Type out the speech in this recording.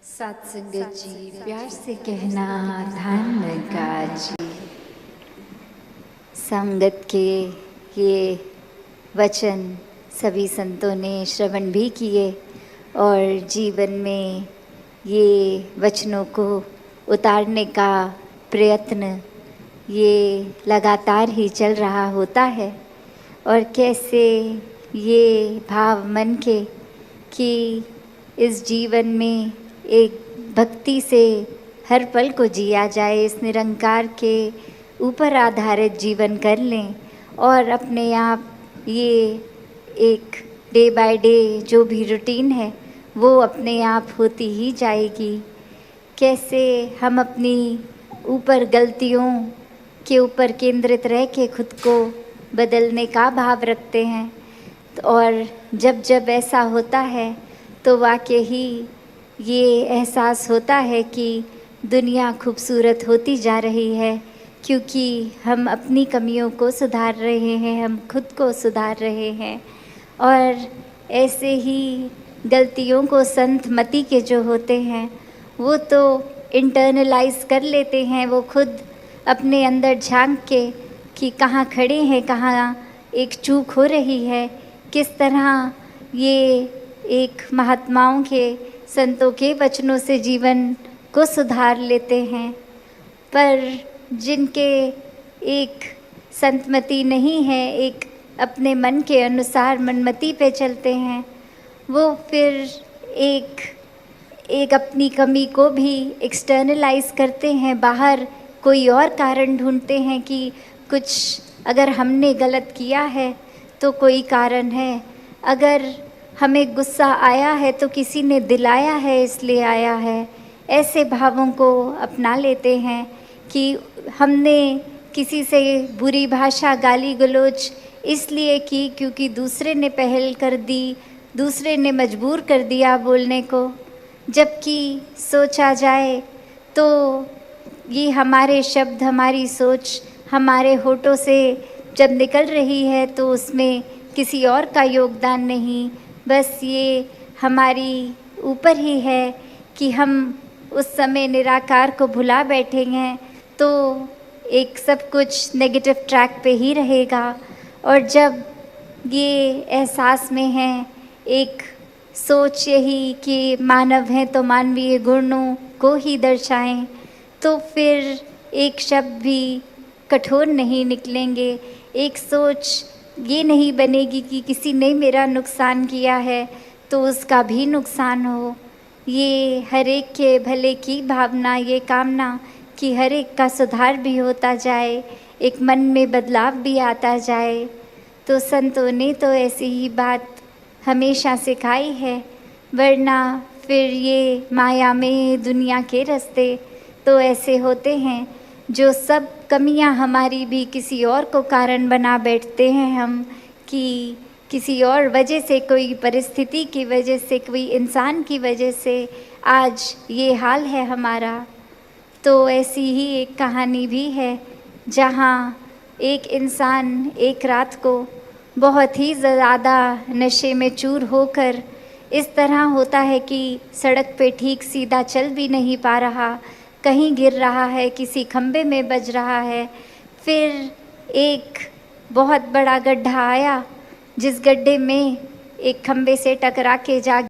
सत्संगत जी, प्यार से कहना ध्यान लगा जी। संगत के ये वचन सभी संतों ने श्रवण भी किए और जीवन में ये वचनों को उतारने का प्रयत्न ये लगातार ही चल रहा होता है। और कैसे ये भाव मन के कि इस जीवन में एक भक्ति से हर पल को जिया जाए, इस निरंकार के ऊपर आधारित जीवन कर लें और अपने आप ये एक डे बाय डे जो भी रूटीन है वो अपने आप होती ही जाएगी। कैसे हम अपनी ऊपर गलतियों के ऊपर केंद्रित रह के खुद को बदलने का भाव रखते हैं और जब जब ऐसा होता है तो वाकई ही ये एहसास होता है कि दुनिया खूबसूरत होती जा रही है, क्योंकि हम अपनी कमियों को सुधार रहे हैं, हम खुद को सुधार रहे हैं। और ऐसे ही गलतियों को संत मति के जो होते हैं वो तो इंटरनलाइज कर लेते हैं, वो खुद अपने अंदर झांक के कि कहाँ खड़े हैं, कहाँ एक चूक हो रही है, किस तरह ये एक महात्माओं के संतों के वचनों से जीवन को सुधार लेते हैं। पर जिनके एक संतमति नहीं है, एक अपने मन के अनुसार मनमति पे चलते हैं, वो फिर एक अपनी कमी को भी एक्सटर्नलाइज करते हैं, बाहर कोई और कारण ढूंढते हैं कि कुछ अगर हमने गलत किया है तो कोई कारण है, अगर हमें गुस्सा आया है तो किसी ने दिलाया है इसलिए आया है। ऐसे भावों को अपना लेते हैं कि हमने किसी से बुरी भाषा गाली गलौज इसलिए की क्योंकि दूसरे ने पहल कर दी, दूसरे ने मजबूर कर दिया बोलने को। जबकि सोचा जाए तो ये हमारे शब्द, हमारी सोच हमारे होठों से जब निकल रही है तो उसमें किसी और का योगदान नहीं, बस ये हमारी ऊपर ही है कि हम उस समय निराकार को भुला बैठेंगे तो एक सब कुछ नेगेटिव ट्रैक पे ही रहेगा। और जब ये एहसास में है, एक सोच यही कि मानव हैं तो मानवीय गुणों को ही दर्शाएं, तो फिर एक शब्द भी कठोर नहीं निकलेंगे, एक सोच ये नहीं बनेगी कि किसी ने मेरा नुकसान किया है तो उसका भी नुकसान हो। ये हर एक के भले की भावना, ये कामना कि हर एक का सुधार भी होता जाए, एक मन में बदलाव भी आता जाए। तो संतों ने तो ऐसी ही बात हमेशा सिखाई है, वरना फिर ये माया में दुनिया के रास्ते तो ऐसे होते हैं जो सब कमियां हमारी भी किसी और को कारण बना बैठते हैं हम, कि किसी और वजह से, कोई परिस्थिति की वजह से, कोई इंसान की वजह से आज ये हाल है हमारा। तो ऐसी ही एक कहानी भी है जहाँ एक इंसान एक रात को बहुत ही ज़्यादा नशे में चूर होकर इस तरह होता है कि सड़क पे ठीक सीधा चल भी नहीं पा रहा, कहीं गिर रहा है, किसी खम्बे में बज रहा है। फिर एक बहुत बड़ा गड्ढा आया जिस गड्ढे में एक खम्बे से टकरा के जा